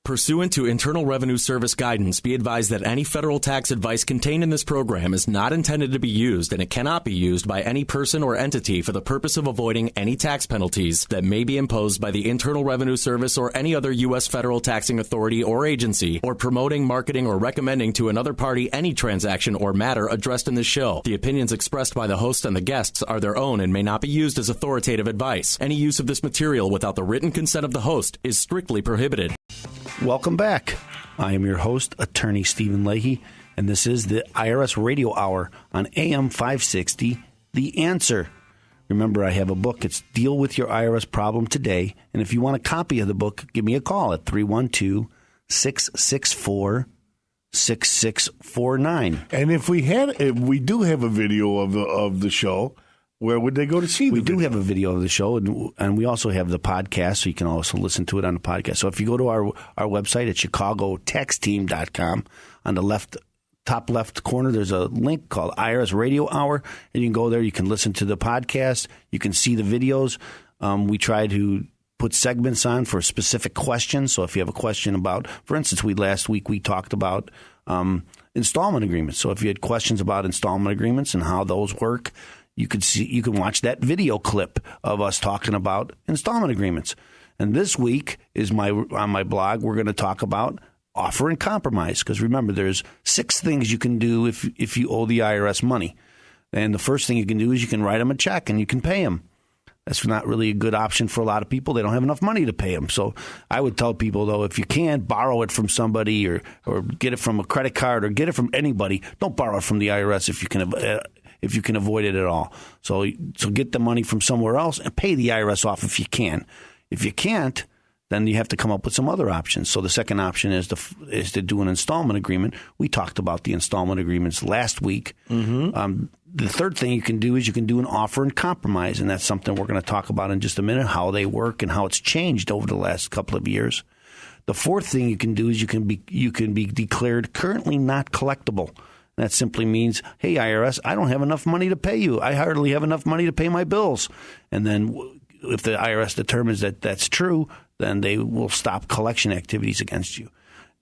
Pursuant to Internal Revenue Service guidance, be advised that any federal tax advice contained in this program is not intended to be used, and it cannot be used by any person or entity for the purpose of avoiding any tax penalties that may be imposed by the Internal Revenue Service or any other U.S. federal taxing authority or agency, or promoting, marketing, or recommending to another party any transaction or matter addressed in this show. The opinions expressed by the host and the guests are their own and may not be used as authoritative advice. Any use of this material without the written consent of the host is strictly prohibited. Welcome back. I am your host, Attorney Stephen Leahy, and this is the IRS Radio Hour on AM 560, The Answer. Remember, I have a book. It's Deal with Your IRS Problem Today, and if you want a copy of the book, give me a call at 312-664-6649. And if we do have a video of the show, where would they go to see the video? We do have a video of the show, and we also have the podcast, so you can also listen to it on the podcast. So if you go to our website at chicagotaxteam.com, on the top left corner, there's a link called IRS Radio Hour, and you can go there. You can listen to the podcast. You can see the videos. We try to put segments on for specific questions. So if you have a question about, for instance, last week we talked about installment agreements. So if you had questions about installment agreements and how those work, you can watch that video clip of us talking about installment agreements. And this week on my blog, we're going to talk about offer and compromise. Because remember, there's 6 things you can do if you owe the IRS money. And the first thing you can do is you can write them a check and you can pay them. That's not really a good option for a lot of people. They don't have enough money to pay them. So I would tell people, though, if you can, borrow it from somebody or get it from a credit card or get it from anybody. Don't borrow it from the IRS if you can avoid it at all. So get the money from somewhere else and pay the IRS off if you can. If you can't, then you have to come up with some other options. So the second option is to do an installment agreement. We talked about the installment agreements last week. Mm-hmm. The third thing you can do is you can do an offer and compromise, and that's something we're going to talk about in just a minute, how they work and how it's changed over the last couple of years. The fourth thing you can do is you can be declared currently not collectible. That simply means, hey, IRS, I don't have enough money to pay you. I hardly have enough money to pay my bills. And then if the IRS determines that that's true, then they will stop collection activities against you.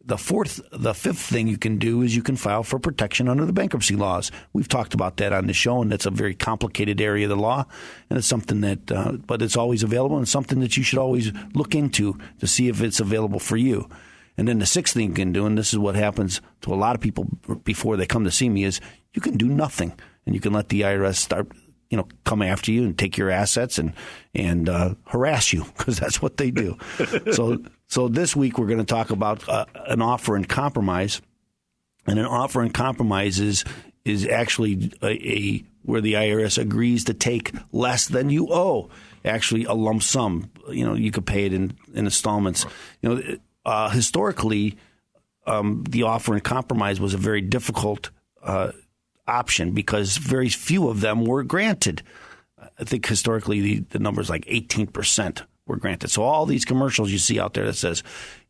The fifth thing you can do is you can file for protection under the bankruptcy laws. We've talked about that on the show, and that's a very complicated area of the law. And it's something that, but it's always available and something that you should always look into to see if it's available for you. And then the sixth thing you can do, and this is what happens to a lot of people before they come to see me, is you can do nothing. And you can let the IRS start, come after you and take your assets and harass you, because that's what they do. So this week we're going to talk about an offer and compromise. And an offer and compromise is actually where the IRS agrees to take less than you owe, actually a lump sum. You could pay it in installments. Historically, the offer and compromise was a very difficult option because very few of them were granted. I think historically the numbers like 18% were granted. So all these commercials you see out there that says,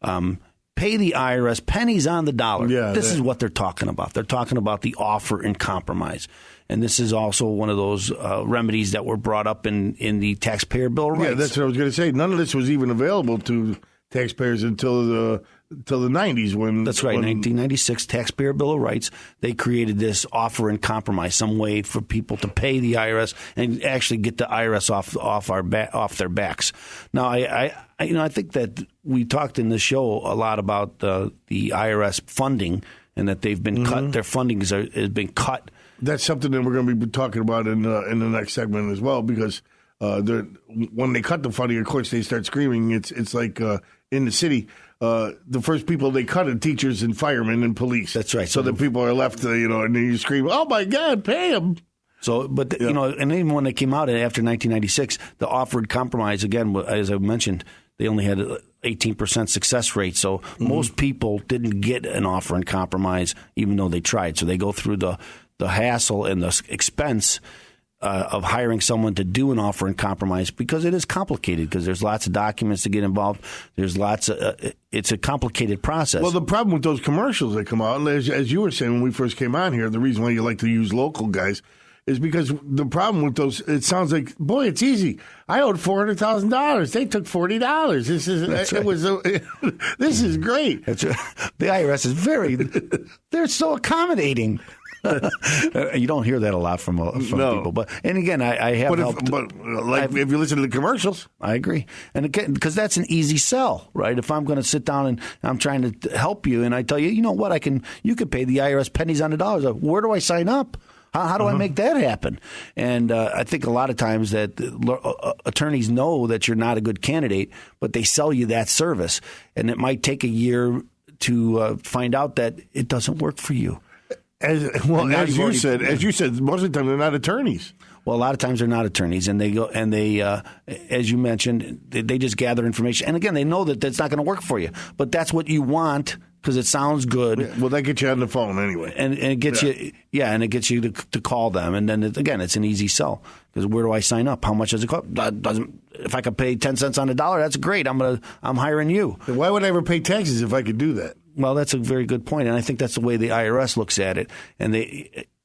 pay the IRS pennies on the dollar. Yeah, this is what they're talking about. They're talking about the offer and compromise. And this is also one of those remedies that were brought up in the Taxpayer Bill of Rights. Yeah, that's what I was going to say. None of this was even available to taxpayers until the 90s. That's right, 1996 Taxpayer Bill of Rights. They created this offer and compromise, some way for people to pay the IRS and actually get the IRS off their backs. Now, I think that we talked in the show a lot about the IRS funding and that they've been cut. Their funding has been cut. That's something that we're going to be talking about in the next segment as well, because when they cut the funding, of course, they start screaming. It's like in the city, the first people they cut are teachers and firemen and police. That's right. So the people are left, and then you scream, "Oh my God, pay them!" So, but and even when they came out after 1996, the offered compromise again, as I mentioned, they only had 18% success rate. So most people didn't get an offer and compromise, even though they tried. So they go through the hassle and the expense of hiring someone to do an offer and compromise, because it is complicated, because there's lots of documents to get involved. There's lots of it's a complicated process. Well, the problem with those commercials that come out, and as you were saying when we first came on here, the reason why you like to use local guys is because the problem with those, it sounds like, boy, it's easy. I owed $400,000. They took $40. This is great. The IRS is they're so accommodating. You don't hear that a lot from people, but and again, I have helped. If you listen to the commercials, I agree, and again, because that's an easy sell, right? If I'm going to sit down and I'm trying to help you, and I tell you, you know what, you could pay the IRS pennies on the dollars. Where do I sign up? How do I make that happen? And I think a lot of times that attorneys know that you're not a good candidate, but they sell you that service, and it might take a year to find out that it doesn't work for you. As you said, most of the time they're not attorneys. Well, a lot of times they're not attorneys, and they as you mentioned, they just gather information. And again, they know that that's not going to work for you, but that's what you want because it sounds good. Yeah, well, that gets you on the phone anyway, and it gets you, and it gets you to call them, and then it's an easy sell because where do I sign up? How much does it cost? If I could pay 10 cents on the dollar, that's great. I'm hiring you. Why would I ever pay taxes if I could do that? Well, that's a very good point, and I think that's the way the IRS looks at it. And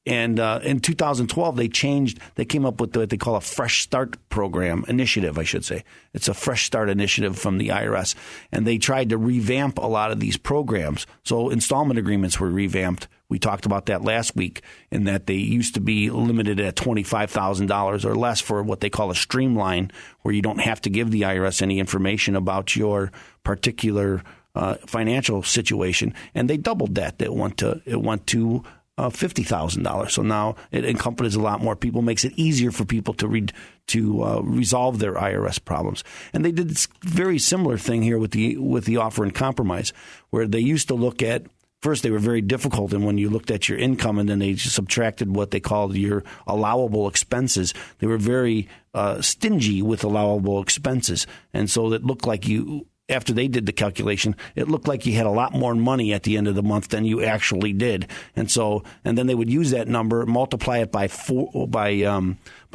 in 2012, they came up with what they call a Fresh Start initiative, I should say. It's a Fresh Start initiative from the IRS, and they tried to revamp a lot of these programs. So installment agreements were revamped. We talked about that last week, in that they used to be limited at $25,000 or less for what they call a streamline, where you don't have to give the IRS any information about your particular financial situation, and they doubled that. It went to $50,000. So now it encompasses a lot more people, makes it easier for people to resolve their IRS problems. And they did this very similar thing here with the offer and compromise, where they used to look at. First, they were very difficult, and when you looked at your income and then they subtracted what they called your allowable expenses, they were very stingy with allowable expenses. And so it looked like after they did the calculation, it looked like you had a lot more money at the end of the month than you actually did. And then they would use that number, multiply it by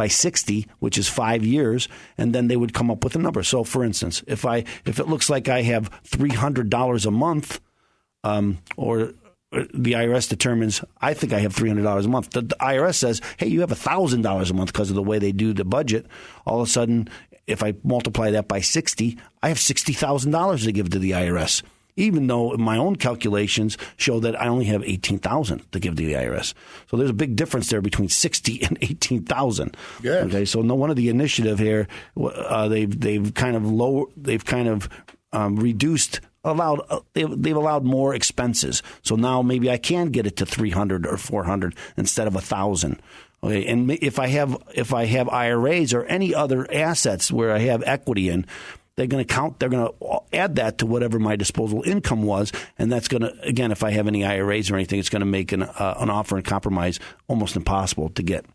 60, which is 5 years, and then they would come up with a number. So, for instance, if it looks like I have $300 a month, or the IRS determines, I think I have $300 a month. The IRS says, hey, you have $1,000 a month because of the way they do the budget. All of a sudden, if I multiply that by 60, I have $60,000 to give to the IRS, even though my own calculations show that I only have $18,000 to give to the IRS. So there's a big difference there between 60 and 18,000. Yes. Okay, so one of the initiative here, they've reduced. They've allowed more expenses. So now maybe I can get it to $300 or $400 instead of $1,000. Okay, and if I have IRAs or any other assets where I have equity in, they're going to add that to whatever my disposable income was, and that's going to, again, if I have any IRAs or anything, it's going to make an offer and compromise almost impossible to get.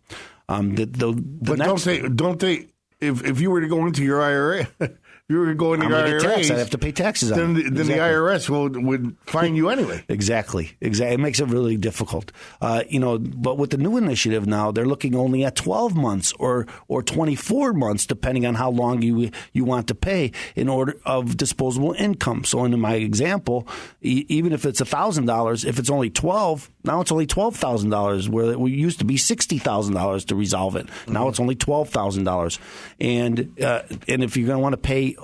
But don't they? If you were to go into your IRA. You were going to your IRS, I'd have to pay taxes on it. Then the IRS would fine you anyway. Exactly. It makes it really difficult. But with the new initiative now, they're looking only at 12 months or 24 months, depending on how long you want to pay in order of disposable income. So in my example, even if it's $1,000, if it's only 12, now it's only $12,000, where it used to be $60,000 to resolve it. Now it's only $12,000. And if you're going to want to pay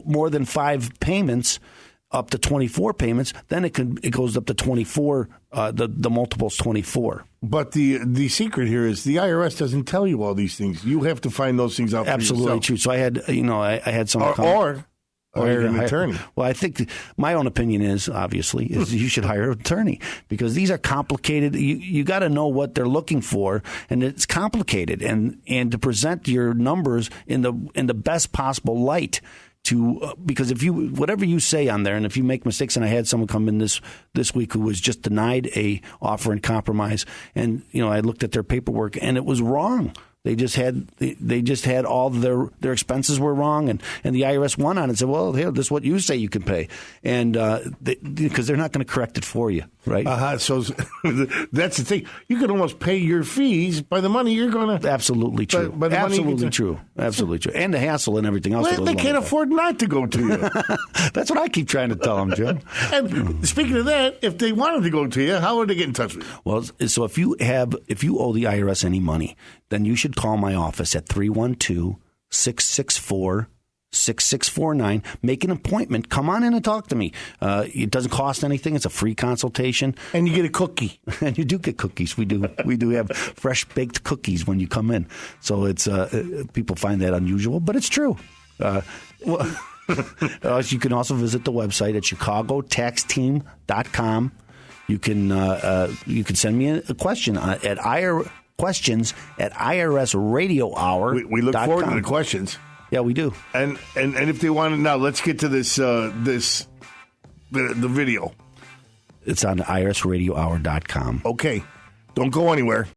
more than 5 payments, up to 24 payments, then it goes up to 24. The multiple's 24. But the secret here is the IRS doesn't tell you all these things. You have to find those things out. Absolutely for yourself. True. So I had someone come. Or an attorney. Well, I think my own opinion is you should hire an attorney, because these are complicated. You got to know what they're looking for, and it's complicated. And to present your numbers in the best possible light. Because whatever you say on there, and if you make mistakes, and I had someone come in this week who was just denied a offer and compromise, and I looked at their paperwork and it was wrong. They just had all their expenses were wrong, and the IRS won on it and said, well, here, this is what you say you can pay, and because they're not going to correct it for you, right? So that's the thing. You can almost pay your fees by the money you're going to. Absolutely true. By the money Absolutely true. Absolutely true. And the hassle and everything else. Well, they can't afford not to go to you. That's what I keep trying to tell them, Jim. And speaking of that, if they wanted to go to you, how would they get in touch with you? Well, so if you owe the IRS any money, then you should call my office at 312-664-6649. Make an appointment. Come on in and talk to me. It doesn't cost anything. It's a free consultation. And you get a cookie. And you do get cookies. We do have fresh baked cookies when you come in. So it's people find that unusual, but it's true. You can also visit the website at chicagotaxteam.com. You can send me a question at questions at IRS Radio Hour. We look forward to the questions. Yeah, we do. And if they want to now, let's get to the video. It's on IRSRadioHour.com. Okay, don't go anywhere.